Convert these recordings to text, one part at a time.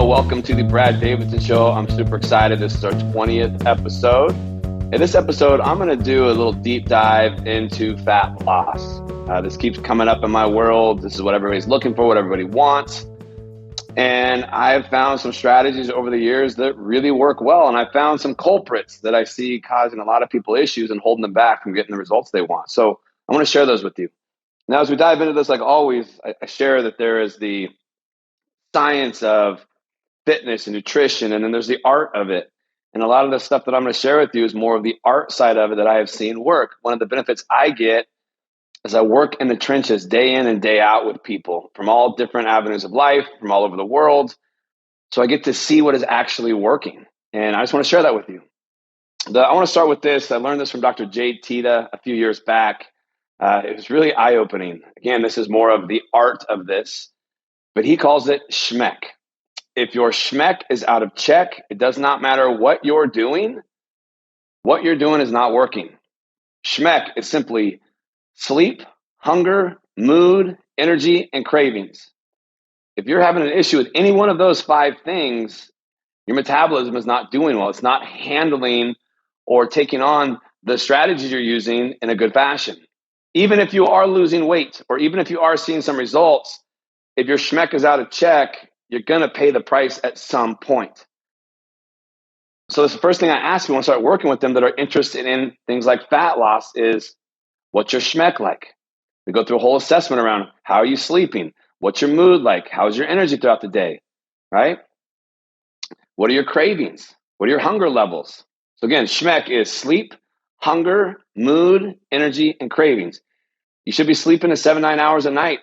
welcome to the Brad Davidson Show. I'm super excited. This is our 20th episode. In this episode, I'm going to do a little deep dive into fat loss. This keeps coming up in my world. This is what everybody's looking for, what everybody wants. And I've found some strategies over the years that really work well. And I found some culprits that I see causing a lot of people issues and holding them back from getting the results they want. So I want to share those with you. Now, as we dive into this, like always, I share that there is the science of fitness and nutrition, and then there's the art of it. And a lot of the stuff that I'm going to share with you is more of the art side of it that I have seen work. One of the benefits I get is I work in the trenches day in and day out with people from all different avenues of life, from all over the world. So I get to see what is actually working. And I just want to share that with you. I want to start with this. I learned this from Dr. Jade Teta a few years back. It was really eye-opening. Again, this is more of the art of this, but he calls it SHMEC. If your SHMEC is out of check, it does not matter what you're doing is not working. SHMEC is simply sleep, hunger, mood, energy, and cravings. If you're having an issue with any one of those 5 things, your metabolism is not doing well. It's not handling or taking on the strategies you're using in a good fashion. Even if you are losing weight, or even if you are seeing some results, if your SHMEC is out of check, you're going to pay the price at some point. So that's the first thing I ask people when I start working with them that are interested in things like fat loss is, what's your SHMEC like? We go through a whole assessment around how are you sleeping? What's your mood like? How's your energy throughout the day, right? What are your cravings? What are your hunger levels? So again, SHMEC is sleep, hunger, mood, energy, and cravings. You should be sleeping 7-9 hours a night.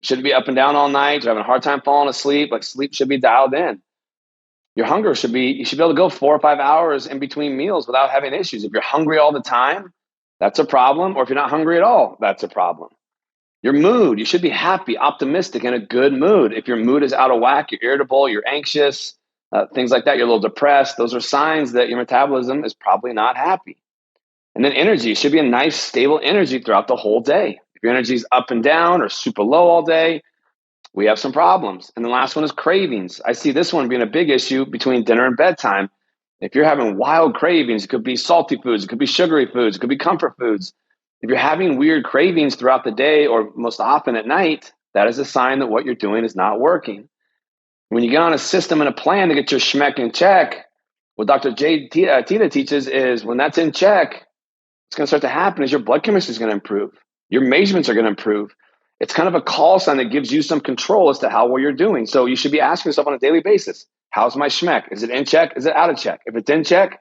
Shouldn't be up and down all night. You're having a hard time falling asleep. Like, sleep should be dialed in. Your hunger you should be able to go 4 or 5 hours in between meals without having issues. If you're hungry all the time, that's a problem. Or if you're not hungry at all, that's a problem. Your mood, you should be happy, optimistic, in a good mood. If your mood is out of whack, you're irritable, you're anxious, things like that, you're a little depressed, those are signs that your metabolism is probably not happy. And then energy, it should be a nice, stable energy throughout the whole day. If your energy is up and down or super low all day, we have some problems. And the last one is cravings. I see this one being a big issue between dinner and bedtime. If you're having wild cravings, it could be salty foods, it could be sugary foods, it could be comfort foods. If you're having weird cravings throughout the day or most often at night, that is a sign that what you're doing is not working. When you get on a system and a plan to get your SHMEC in check, what Dr. Jade Teta teaches is when that's in check, what's going to start to happen is your blood chemistry is going to improve. Your measurements are going to improve. It's kind of a call sign that gives you some control as to how well you're doing. So you should be asking yourself on a daily basis, how's my SHMEC? Is it in check? Is it out of check? If it's in check,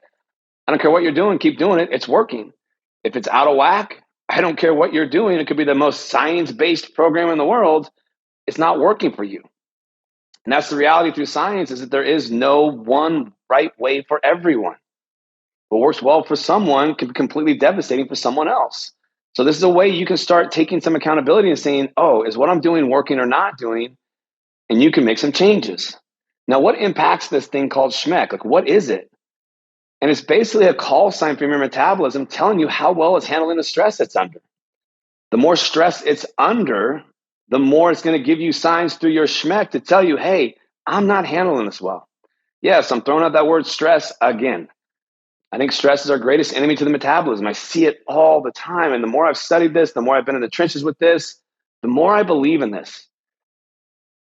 I don't care what you're doing. Keep doing it. It's working. If it's out of whack, I don't care what you're doing. It could be the most science-based program in the world. It's not working for you. And that's the reality through science, is that there is no one right way for everyone. What works well for someone can be completely devastating for someone else. So this is a way you can start taking some accountability and saying, oh, is what I'm doing working or not doing? And you can make some changes. Now, what impacts this thing called SHMEC? Like, what is it? And it's basically a call sign from your metabolism telling you how well it's handling the stress it's under. The more stress it's under, the more it's going to give you signs through your SHMEC to tell you, hey, I'm not handling this well. Yes, I'm throwing out that word stress again. I think stress is our greatest enemy to the metabolism. I see it all the time. And the more I've studied this, the more I've been in the trenches with this, the more I believe in this.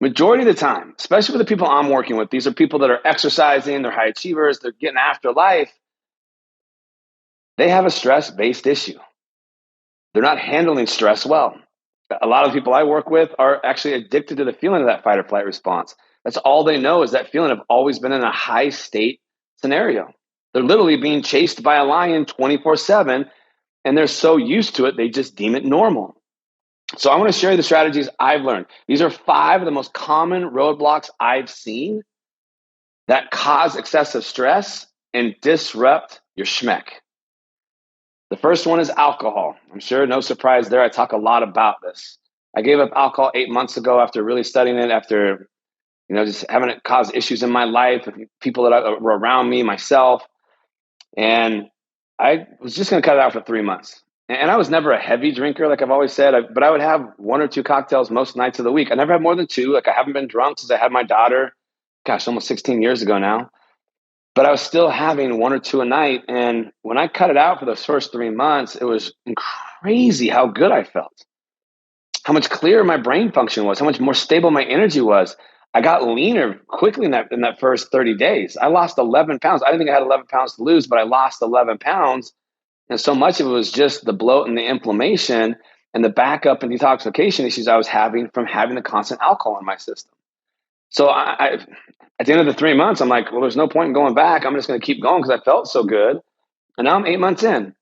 Majority of the time, especially with the people I'm working with, these are people that are exercising, they're high achievers, they're getting after life. They have a stress-based issue. They're not handling stress well. A lot of people I work with are actually addicted to the feeling of that fight or flight response. That's all they know, is that feeling of always been in a high state scenario. They're literally being chased by a lion 24/7, and they're so used to it, they just deem it normal. So I want to share you the strategies I've learned. These are 5 of the most common roadblocks I've seen that cause excessive stress and disrupt your SHMEC. The first one is alcohol. I'm sure no surprise there. I talk a lot about this. I gave up alcohol 8 months ago after really studying it, after just having it cause issues in my life with people that were around me, myself. And I was just going to cut it out for 3 months. And I was never a heavy drinker, like I've always said, but I would have 1 or 2 cocktails most nights of the week. I never had more than 2. Like, I haven't been drunk since I had my daughter. gosh, almost 16 years ago now. But I was still having one or two a night. And when I cut it out for those first 3 months, it was crazy how good I felt, how much clearer my brain function was, how much more stable my energy was. I got leaner quickly in that first 30 days. I lost 11 pounds. I didn't think I had 11 pounds to lose, but I lost 11 pounds. And so much of it was just the bloat and the inflammation and the backup and detoxification issues I was having from having the constant alcohol in my system. So at the end of the 3 months, I'm like, well, there's no point in going back. I'm just going to keep going because I felt so good. And now I'm 8 months in.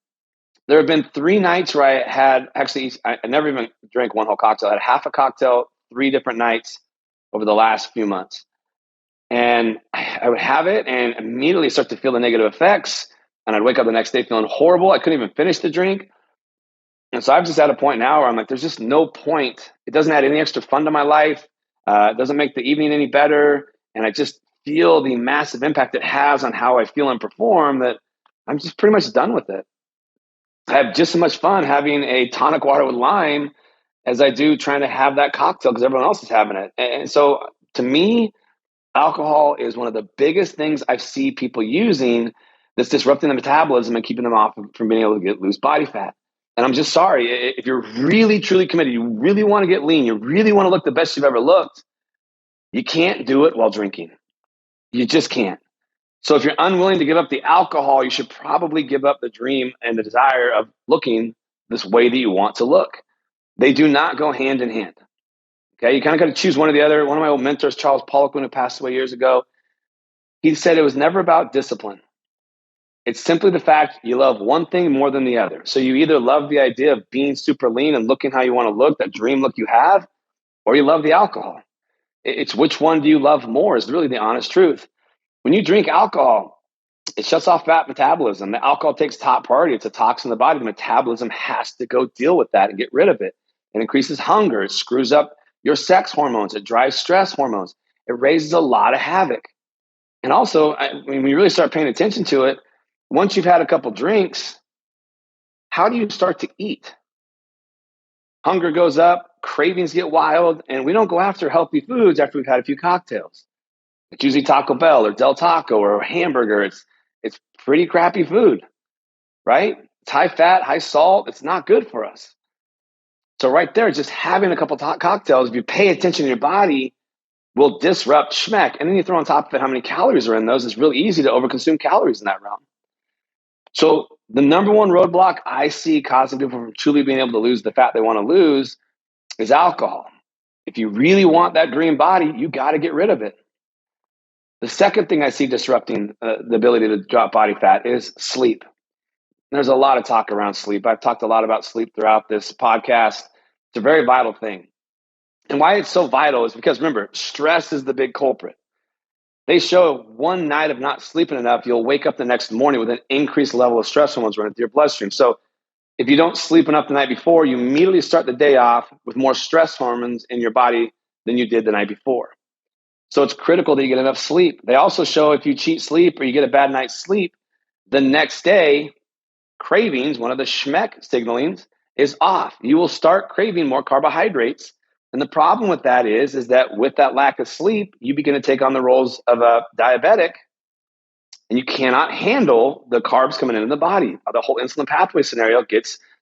There have been 3 nights where I had actually, I never even drank one whole cocktail. I had half a cocktail, 3 different nights over the last few months. And I would have it and immediately start to feel the negative effects. And I'd wake up the next day feeling horrible. I couldn't even finish the drink. And so I'm just at a point now where I'm like, there's just no point. It doesn't add any extra fun to my life. It doesn't make the evening any better. And I just feel the massive impact it has on how I feel and perform that I'm just pretty much done with it. I have just as much fun having a tonic water with lime as I do trying to have that cocktail because everyone else is having it. And so to me, alcohol is one of the biggest things I see people using that's disrupting the metabolism and keeping them off from being able to lose body fat. And I'm just sorry, if you're really, truly committed, you really want to get lean, you really want to look the best you've ever looked, you can't do it while drinking. You just can't. So if you're unwilling to give up the alcohol, you should probably give up the dream and the desire of looking this way that you want to look. They do not go hand in hand. Okay, you kind of got to choose one or the other. One of my old mentors, Charles Poliquin, who passed away years ago, he said it was never about discipline. It's simply the fact you love one thing more than the other. So you either love the idea of being super lean and looking how you want to look, that dream look you have, or you love the alcohol. It's which one do you love more is really the honest truth. When you drink alcohol, it shuts off fat metabolism. The alcohol takes top priority. It's a toxin in the body. The metabolism has to go deal with that and get rid of it. It increases hunger. It screws up your sex hormones. It drives stress hormones. It raises a lot of havoc. And also, when you really start paying attention to it, once you've had a couple drinks, how do you start to eat? Hunger goes up, cravings get wild, and we don't go after healthy foods after we've had a few cocktails. It's usually Taco Bell or Del Taco or a hamburger. It's pretty crappy food, right? It's high fat, high salt. It's not good for us. So right there, just having a couple cocktails, if you pay attention to your body, will disrupt SHMEC. And then you throw on top of it how many calories are in those. It's really easy to overconsume calories in that realm. So the number one roadblock I see causing people from truly being able to lose the fat they want to lose is alcohol. If you really want that dream body, you got to get rid of it. The second thing I see disrupting the ability to drop body fat is sleep. There's a lot of talk around sleep. I've talked a lot about sleep throughout this podcast. It's a very vital thing. And why it's so vital is because, remember, stress is the big culprit. They show one night of not sleeping enough, you'll wake up the next morning with an increased level of stress hormones running through your bloodstream. So if you don't sleep enough the night before, you immediately start the day off with more stress hormones in your body than you did the night before. So it's critical that you get enough sleep. They also show if you cheat sleep or you get a bad night's sleep, the next day, cravings, one of the SHMEC signalings, is off. You will start craving more carbohydrates. And the problem with that is that with that lack of sleep, you begin to take on the roles of a diabetic, and you cannot handle the carbs coming into the body. The whole insulin pathway scenario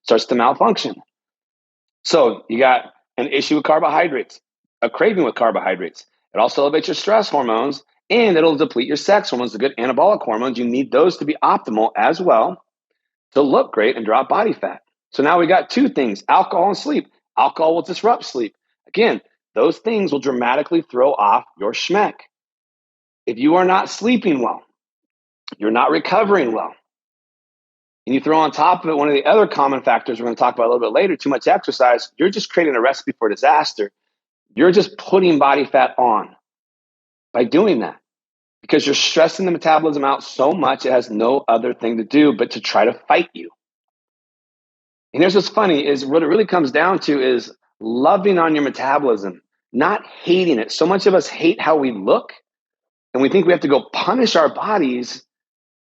starts to malfunction. So you got an issue with carbohydrates, a craving with carbohydrates. It also elevates your stress hormones, and it'll deplete your sex hormones, the good anabolic hormones. You need those to be optimal as well to look great and drop body fat. So now we got two things, alcohol and sleep. Alcohol will disrupt sleep. Again, those things will dramatically throw off your SHMEC. If you are not sleeping well, you're not recovering well, and you throw on top of it one of the other common factors we're going to talk about a little bit later, too much exercise, you're just creating a recipe for disaster. You're just putting body fat on by doing that because you're stressing the metabolism out so much it has no other thing to do but to try to fight you. And here's what's funny is what it really comes down to is loving on your metabolism, not hating it. So much of us hate how we look, and we think we have to go punish our bodies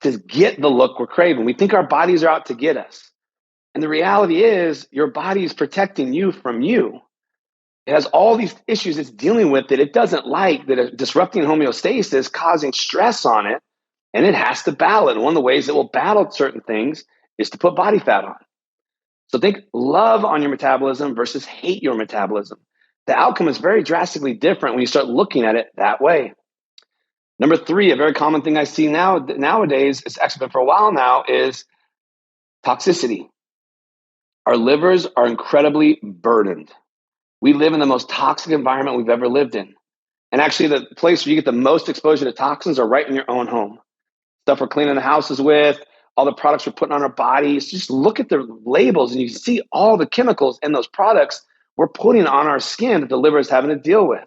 to get the look we're craving. We think our bodies are out to get us. And the reality is your body is protecting you from you. It has all these issues it's dealing with that it doesn't like, that are disrupting homeostasis, causing stress on it, and it has to battle it. And one of the ways it will battle certain things is to put body fat on. So think love on your metabolism versus hate your metabolism. The outcome is very drastically different when you start looking at it that way. Number three, a very common thing I see nowadays, it's actually been for a while now, is toxicity. Our livers are incredibly burdened. We live in the most toxic environment we've ever lived in. And actually, the place where you get the most exposure to toxins are right in your own home. Stuff we're cleaning the houses with, all the products we're putting on our bodies. Just look at the labels and you see all the chemicals in those products we're putting on our skin that the liver is having to deal with.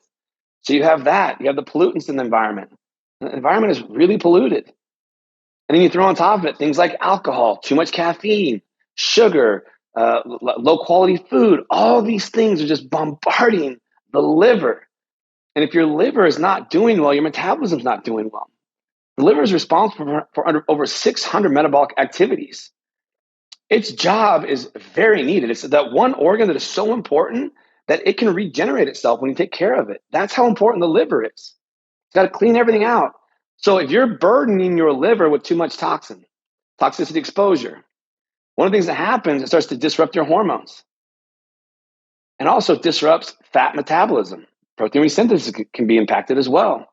So you have that. You have the pollutants in the environment. The environment is really polluted. And then you throw on top of it things like alcohol, too much caffeine, sugar, low quality food. All these things are just bombarding the liver. And if your liver is not doing well, your metabolism is not doing well. The liver is responsible for over 600 metabolic activities. Its job is very needed. It's that one organ that is so important that it can regenerate itself when you take care of it. That's how important the liver is. It's got to clean everything out. So if you're burdening your liver with too much toxicity exposure, one of the things that happens, it starts to disrupt your hormones and also disrupts fat metabolism. Protein resynthesis can be impacted as well.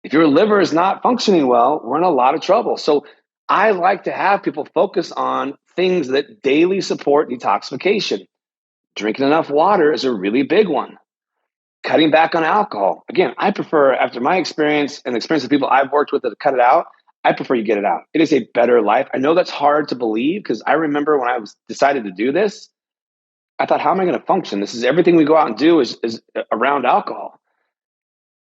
If your liver is not functioning well, we're in a lot of trouble. So I like to have people focus on things that daily support detoxification. Drinking enough water is a really big one. Cutting back on alcohol. Again, I prefer, after my experience and the experience of people I've worked with that cut it out, I prefer you get it out. It is a better life. I know that's hard to believe because I remember when I decided to do this, I thought, how am I going to function? This is everything we go out and do is around alcohol.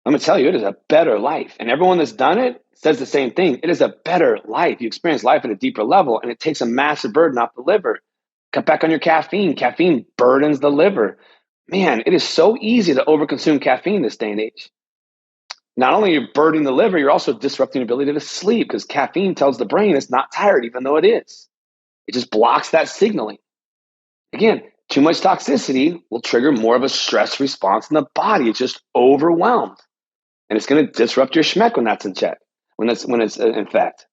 I'm going to tell you, it is a better life. And everyone that's done it says the same thing. It is a better life. You experience life at a deeper level, and it takes a massive burden off the liver. Cut back on your caffeine. Caffeine burdens the liver. Man, it is so easy to overconsume caffeine this day and age. Not only are you burdening the liver, you're also disrupting the ability to sleep because caffeine tells the brain it's not tired, even though it is. It just blocks that signaling. Again, too much toxicity will trigger more of a stress response in the body. It's just overwhelmed. And it's going to disrupt your SHMEC when that's in check, when it's in fact.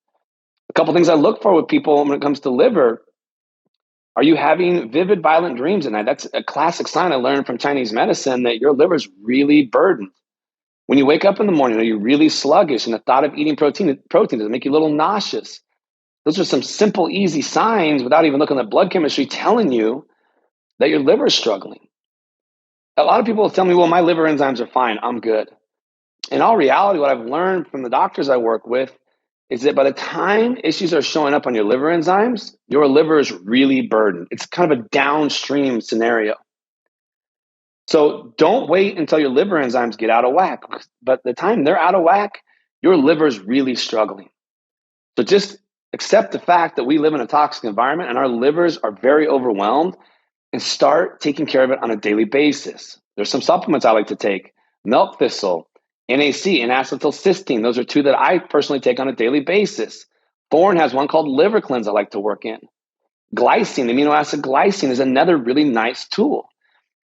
A couple things I look for with people when it comes to liver. Are you having vivid, violent dreams at night? That's a classic sign I learned from Chinese medicine that your liver is really burdened. When you wake up in the morning, are you really sluggish? And the thought of eating protein does it make you a little nauseous? Those are some simple, easy signs without even looking at blood chemistry telling you that your liver is struggling. A lot of people will tell me, well, my liver enzymes are fine. I'm good. In all reality, what I've learned from the doctors I work with is that by the time issues are showing up on your liver enzymes, your liver is really burdened. It's kind of a downstream scenario. So don't wait until your liver enzymes get out of whack. But the time they're out of whack, your liver is really struggling. So just accept the fact that we live in a toxic environment and our livers are very overwhelmed and start taking care of it on a daily basis. There's some supplements I like to take. Milk thistle, NAC, and acetylcysteine. Those are two that I personally take on a daily basis. Thorne has one called Liver Cleanse I like to work in. Glycine, amino acid glycine, is another really nice tool.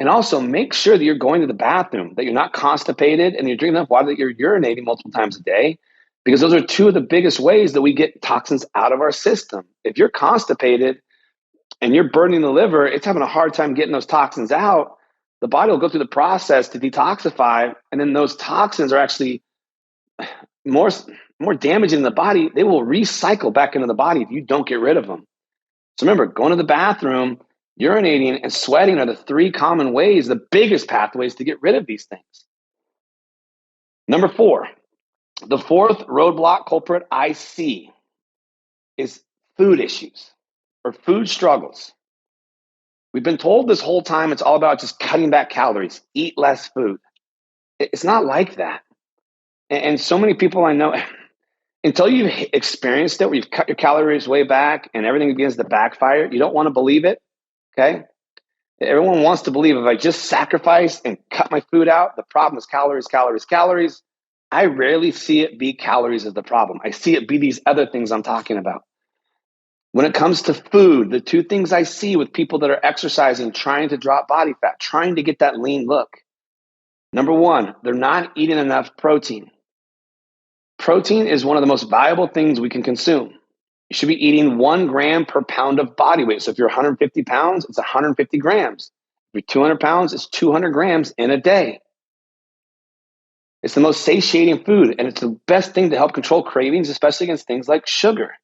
And also make sure that you're going to the bathroom, that you're not constipated, and you're drinking enough water, that you're urinating multiple times a day, because those are two of the biggest ways that we get toxins out of our system. If you're constipated and you're burning the liver, it's having a hard time getting those toxins out. The body will go through the process to detoxify, and then those toxins are actually more damaging in the body. They will recycle back into the body if you don't get rid of them. So remember, going to the bathroom, urinating, and sweating are the three common ways, the biggest pathways to get rid of these things. Number 4, the fourth roadblock culprit I see is food issues or food struggles. We've been told this whole time it's all about just cutting back calories, eat less food. It's not like that. And so many people I know, until you've experienced it, where you've cut your calories way back and everything begins to backfire, you don't want to believe it, okay? Everyone wants to believe if I just sacrifice and cut my food out, the problem is calories, calories, calories. I rarely see it be calories as the problem. I see it be these other things I'm talking about. When it comes to food, the two things I see with people that are exercising, trying to drop body fat, trying to get that lean look. Number one, they're not eating enough protein. Protein is one of the most valuable things we can consume. You should be eating 1 gram per pound of body weight. So if you're 150 pounds, it's 150 grams. If you're 200 pounds, it's 200 grams in a day. It's the most satiating food, and it's the best thing to help control cravings, especially against things like sugar.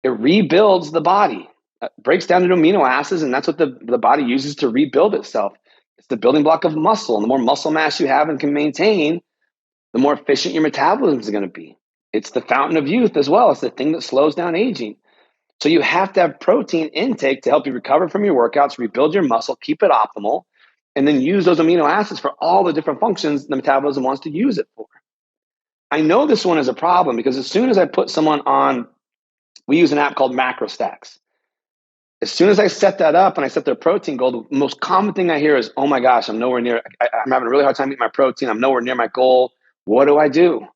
It rebuilds the body. It breaks down into amino acids, and that's what the body uses to rebuild itself. It's the building block of muscle, and the more muscle mass you have and can maintain, the more efficient your metabolism is going to be. It's the fountain of youth as well. It's the thing that slows down aging. So you have to have protein intake to help you recover from your workouts, rebuild your muscle, keep it optimal, and then use those amino acids for all the different functions the metabolism wants to use it for. I know this one is a problem because as soon as I put someone on, we use an app called MacroStacks. As soon as I set that up and I set their protein goal, the most common thing I hear is, oh my gosh, I'm nowhere near, I'm having a really hard time eating my protein. I'm nowhere near my goal. What do?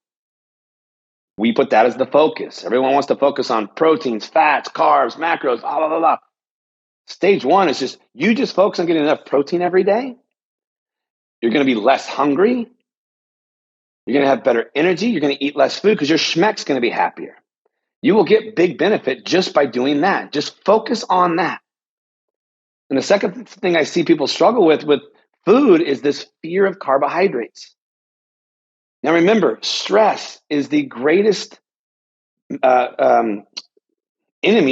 We put that as the focus. Everyone wants to focus on proteins, fats, carbs, macros, blah, blah, blah, blah. Stage one is just, you just focus on getting enough protein every day. You're going to be less hungry. You're going to have better energy. You're going to eat less food because your SHMEC's going to be happier. You will get big benefit just by doing that. Just focus on that. And the second thing I see people struggle with food is this fear of carbohydrates. Now remember, stress is the greatest enemy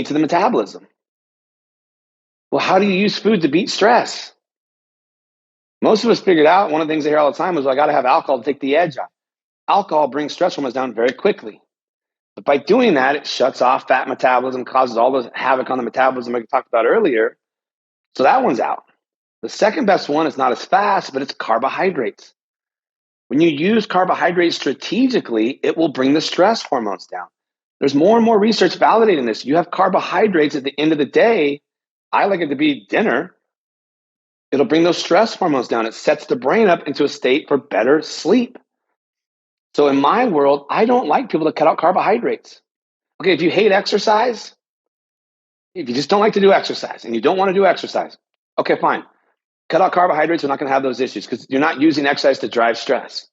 to the metabolism. Well, how do you use food to beat stress? Most of us figured out, one of the things I hear all the time is, well, I got to have alcohol to take the edge off. Alcohol brings stress hormones down very quickly. But by doing that, it shuts off fat metabolism, causes all the havoc on the metabolism I talked about earlier. So that one's out. The second best one is not as fast, but it's carbohydrates. When you use carbohydrates strategically, it will bring the stress hormones down. There's more and more research validating this. You have carbohydrates at the end of the day. I like it to be dinner. It'll bring those stress hormones down. It sets the brain up into a state for better sleep. So in my world, I don't like people to cut out carbohydrates. Okay, if you hate exercise, if you just don't like to do exercise and you don't want to do exercise, okay, fine. Cut out carbohydrates, we're not going to have those issues because you're not using exercise to drive stress.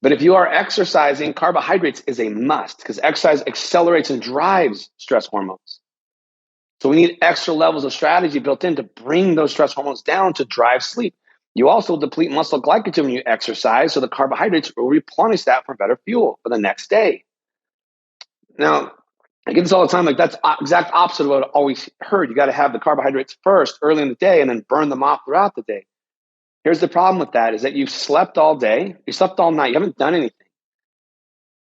But if you are exercising, carbohydrates is a must because exercise accelerates and drives stress hormones. So we need extra levels of strategy built in to bring those stress hormones down to drive sleep. You also deplete muscle glycogen when you exercise, so the carbohydrates will replenish that for better fuel for the next day. Now, I get this all the time, like that's exact opposite of what I always heard. You got to have the carbohydrates first early in the day and then burn them off throughout the day. Here's the problem with that is that you've slept all day, you slept all night, you haven't done anything.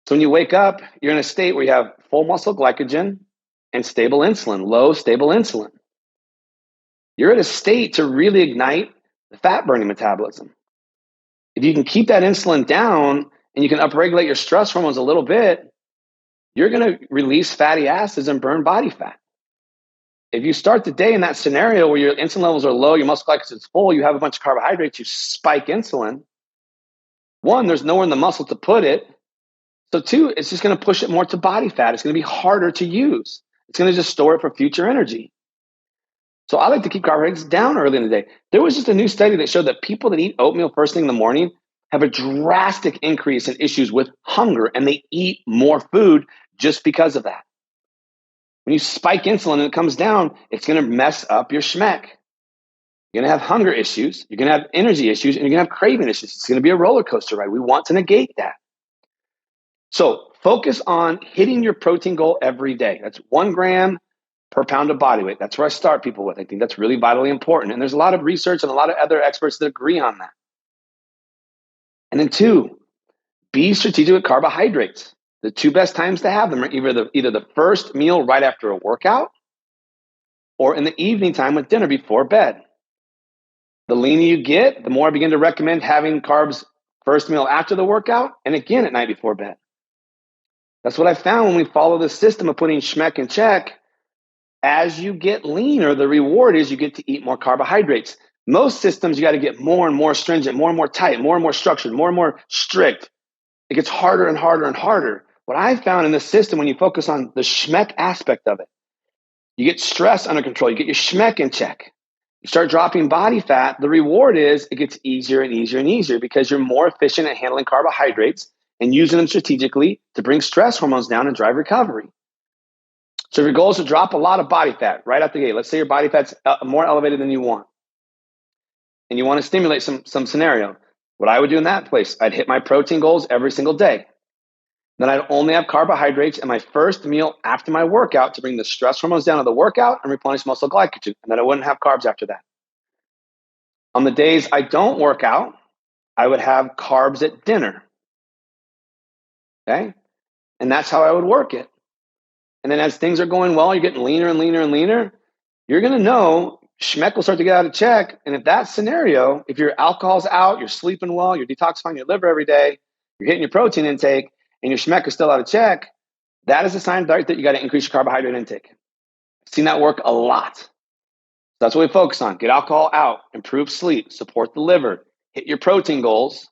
So when you wake up, you're in a state where you have full muscle glycogen and stable insulin, low stable insulin. You're at a state to really ignite the fat burning metabolism. If you can keep that insulin down and you can upregulate your stress hormones a little bit, you're going to release fatty acids and burn body fat. If you start the day in that scenario where your insulin levels are low, your muscle glycogen is full, you have a bunch of carbohydrates, you spike insulin. One, there's nowhere in the muscle to put it. So two, it's just going to push it more to body fat. It's going to be harder to use. It's going to just store it for future energy. So I like to keep carbohydrates down early in the day. There was just a new study that showed that people that eat oatmeal first thing in the morning have a drastic increase in issues with hunger, and they eat more food just because of that. When you spike insulin and it comes down, it's going to mess up your SHMEC. You're going to have hunger issues, you're going to have energy issues, and you're going to have craving issues. It's going to be a roller coaster ride. We want to negate that. So focus on hitting your protein goal every day. That's 1 gram per pound of body weight. That's where I start people with. I think that's really vitally important. And there's a lot of research and a lot of other experts that agree on that. And then 2, be strategic with carbohydrates. The 2 best times to have them are either the first meal right after a workout or in the evening time with dinner before bed. The leaner you get, the more I begin to recommend having carbs first meal after the workout and again at night before bed. That's what I found when we follow the system of putting SHMEC in check. As you get leaner, the reward is you get to eat more carbohydrates. Most systems, you got to get more and more stringent, more and more tight, more and more structured, more and more strict. It gets harder and harder and harder. what I found in this system, when you focus on the SHMEC aspect of it, you get stress under control, you get your SHMEC in check, you start dropping body fat. The reward is it gets easier and easier and easier because you're more efficient at handling carbohydrates and using them strategically to bring stress hormones down and drive recovery. So if your goal is to drop a lot of body fat right out the gate, let's say your body fat's more elevated than you want, and you want to stimulate some scenario, what I would do in that place, I'd hit my protein goals every single day. Then I'd only have carbohydrates in my first meal after my workout to bring the stress hormones down of the workout and replenish muscle glycogen. And then I wouldn't have carbs after that. On the days I don't work out, I would have carbs at dinner. Okay? And that's how I would work it. And then as things are going well, you're getting leaner and leaner and leaner, you're going to know SHMEC will start to get out of check. And if that scenario, if your alcohol's out, you're sleeping well, you're detoxifying your liver every day, you're hitting your protein intake, and your SHMEC is still out of check, that is a sign that you got to increase your carbohydrate intake. I've seen that work a lot. That's what we focus on. Get alcohol out, improve sleep, support the liver, hit your protein goals,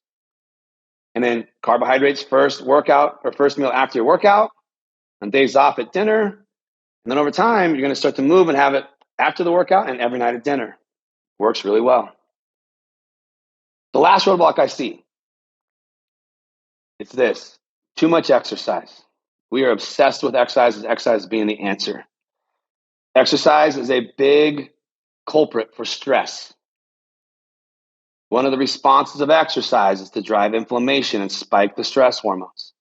and then carbohydrates first workout or first meal after your workout, on days off at dinner. And then over time, you're going to start to move and have it after the workout and every night at dinner. Works really well. The last roadblock I see, it's this. Too much exercise. We are obsessed with exercise being the answer. Exercise is a big culprit for stress. One of the responses of exercise is to drive inflammation and spike the stress hormones.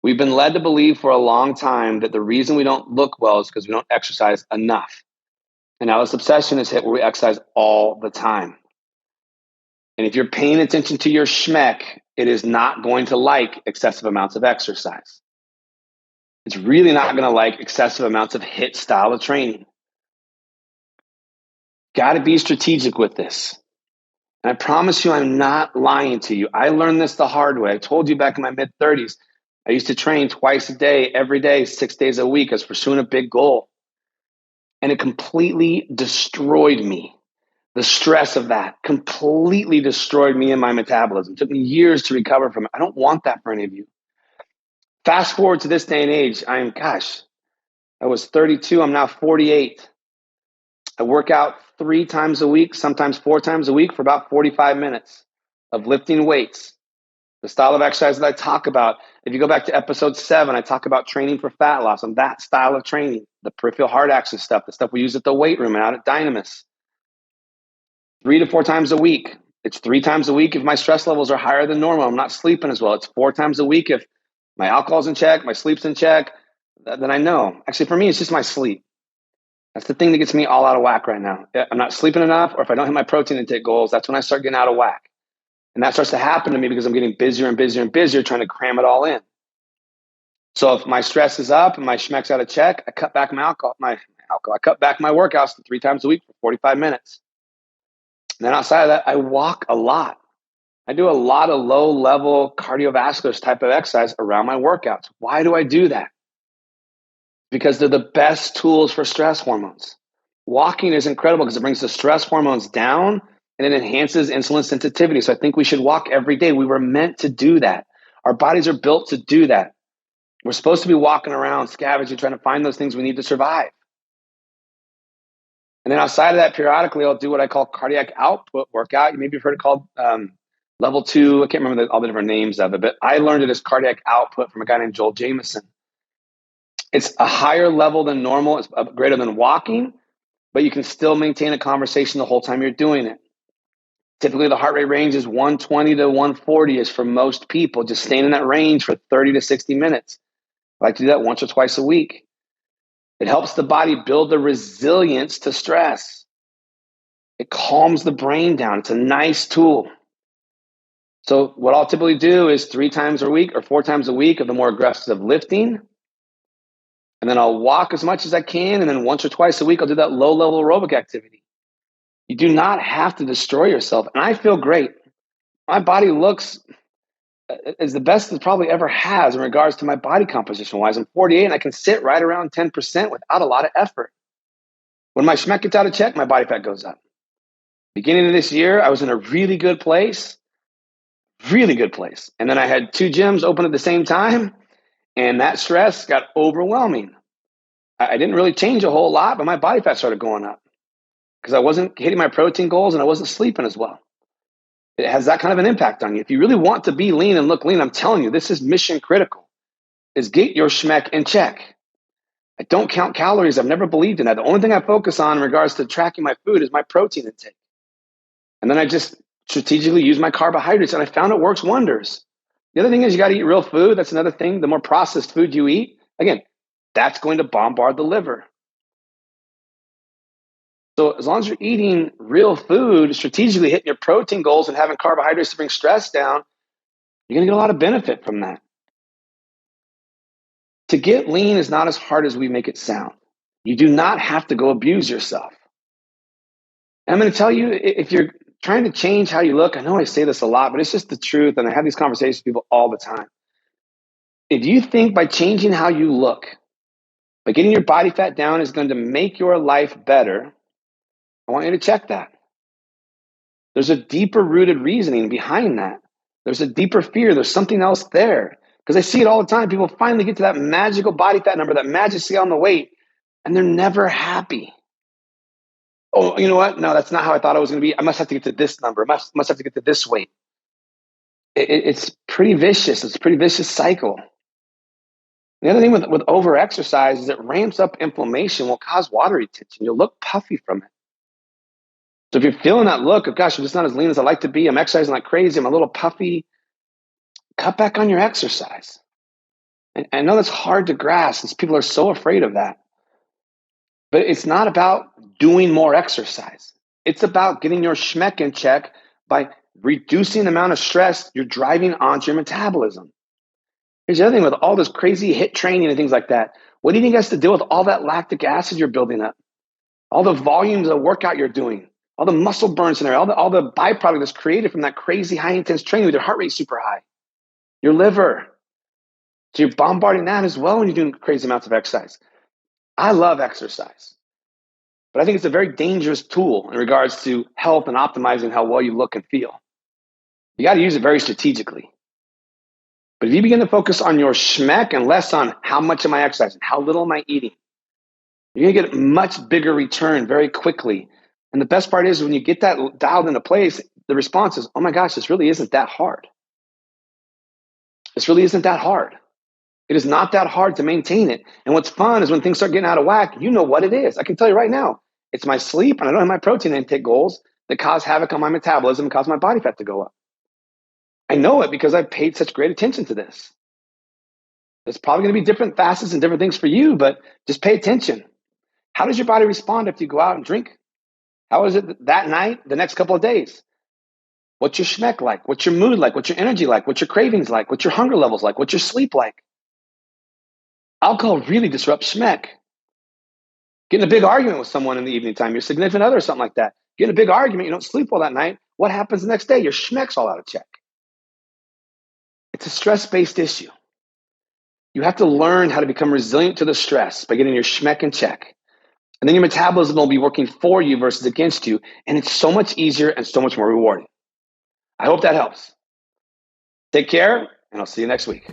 We've been led to believe for a long time that the reason we don't look well is because we don't exercise enough. And now this obsession is hit where we exercise all the time. And if you're paying attention to your SHMEC, it is not going to like excessive amounts of exercise. It's really not going to like excessive amounts of HIIT style of training. Got to be strategic with this. And I promise you, I'm not lying to you. I learned this the hard way. I told you back in my mid-30s, I used to train twice a day, every day, 6 days a week. I was pursuing a big goal. And it completely destroyed me. The stress of that completely destroyed me and my metabolism. It took me years to recover from it. I don't want that for any of you. Fast forward to this day and age, I was 32, I'm now 48. I work out 3 times a week, sometimes 4 times a week for about 45 minutes of lifting weights. The style of exercise that I talk about, if you go back to episode 7, I talk about training for fat loss and that style of training, the peripheral hard action stuff, the stuff we use at the weight room and out at Dynamis. 3 to 4 times a week. It's 3 times a week if my stress levels are higher than normal. I'm not sleeping as well. It's 4 times a week if my alcohol's in check, my sleep's in check. Then I know. Actually, for me, it's just my sleep. That's the thing that gets me all out of whack right now. I'm not sleeping enough, or if I don't hit my protein intake goals, that's when I start getting out of whack. And that starts to happen to me because I'm getting busier and busier and busier trying to cram it all in. So if my stress is up and my SHMEC's out of check, I cut back I cut back my workouts to 3 times a week for 45 minutes. And then outside of that, I walk a lot. I do a lot of low-level cardiovascular type of exercise around my workouts. Why do I do that? Because they're the best tools for stress hormones. Walking is incredible because it brings the stress hormones down and it enhances insulin sensitivity. So I think we should walk every day. We were meant to do that. Our bodies are built to do that. We're supposed to be walking around, scavenging, trying to find those things we need to survive. And then outside of that, periodically, I'll do what I call cardiac output workout. You maybe have heard it called level 2. I can't remember all the different names of it, but I learned it as cardiac output from a guy named Joel Jameson. It's a higher level than normal. It's greater than walking, but you can still maintain a conversation the whole time you're doing it. Typically, the heart rate range is 120 to 140 is for most people, just staying in that range for 30 to 60 minutes. I like to do that once or twice a week. It helps the body build the resilience to stress. It calms the brain down. It's a nice tool. So what I'll typically do is 3 times a week or 4 times a week of the more aggressive lifting. And then I'll walk as much as I can. And then once or twice a week, I'll do that low-level aerobic activity. You do not have to destroy yourself. And I feel great. My body looks as the best it probably ever has in regards to my body composition-wise. I'm 48 and I can sit right around 10% without a lot of effort. When my SHMEC gets out of check, my body fat goes up. Beginning of this year, I was in a really good place. And then I had 2 gyms open at the same time. And that stress got overwhelming. I didn't really change a whole lot, but my body fat started going up because I wasn't hitting my protein goals and I wasn't sleeping as well. It has that kind of an impact on you. If you really want to be lean and look lean, I'm telling you, this is mission critical, is get your SHMEC in check. I don't count calories. I've never believed in that. The only thing I focus on in regards to tracking my food is my protein intake. And then I just strategically use my carbohydrates, and I found it works wonders. The other thing is you got to eat real food. That's another thing. The more processed food you eat, again, that's going to bombard the liver. So as long as you're eating real food, strategically hitting your protein goals and having carbohydrates to bring stress down, you're going to get a lot of benefit from that. To get lean is not as hard as we make it sound. You do not have to go abuse yourself. And I'm going to tell you, if you're trying to change how you look, I know I say this a lot, but it's just the truth, and I have these conversations with people all the time. If you think by changing how you look, by getting your body fat down is going to make your life better, I want you to check that. There's a deeper rooted reasoning behind that. There's a deeper fear. There's something else there. Because I see it all the time. People finally get to that magical body fat number, that magic scale on the weight, and they're never happy. Oh, you know what? No, that's not how I thought I was going to be. I must have to get to this number. I must have to get to this weight. It's pretty vicious. It's a pretty vicious cycle. The other thing with over-exercise is it ramps up inflammation, will cause water retention. You'll look puffy from it. So if you're feeling that look of, gosh, I'm just not as lean as I like to be, I'm exercising like crazy, I'm a little puffy, cut back on your exercise. And I know that's hard to grasp because people are so afraid of that. But it's not about doing more exercise. It's about getting your SHMEC in check by reducing the amount of stress you're driving onto your metabolism. Here's the other thing with all this crazy HIIT training and things like that. What do you think has to deal with all that lactic acid you're building up? All the volumes of workout you're doing, all the muscle burn scenario, all the byproduct that's created from that crazy high intense training with your heart rate super high. Your liver. So you're bombarding that as well when you're doing crazy amounts of exercise. I love exercise, but I think it's a very dangerous tool in regards to health and optimizing how well you look and feel. You got to use it very strategically. But if you begin to focus on your SHMEC and less on how much am I exercising, how little am I eating, you're going to get a much bigger return very quickly. And the best part is when you get that dialed into place, the response is, oh my gosh, this really isn't that hard. This really isn't that hard. It is not that hard to maintain it. And what's fun is when things start getting out of whack, you know what it is. I can tell you right now, it's my sleep and I don't have my protein intake goals that cause havoc on my metabolism and cause my body fat to go up. I know it because I've paid such great attention to this. There's probably going to be different facets and different things for you, but just pay attention. How does your body respond if you go out and drink? How is it that night, the next couple of days? What's your SHMEC like? What's your mood like? What's your energy like? What's your cravings like? What's your hunger levels like? What's your sleep like? Alcohol really disrupts SHMEC. Getting a big argument with someone in the evening time, your significant other or something like that. Getting a big argument, you don't sleep well that night. What happens the next day? Your SHMEC's all out of check. It's a stress-based issue. You have to learn how to become resilient to the stress by getting your SHMEC in check. And then your metabolism will be working for you versus against you. And it's so much easier and so much more rewarding. I hope that helps. Take care, and I'll see you next week.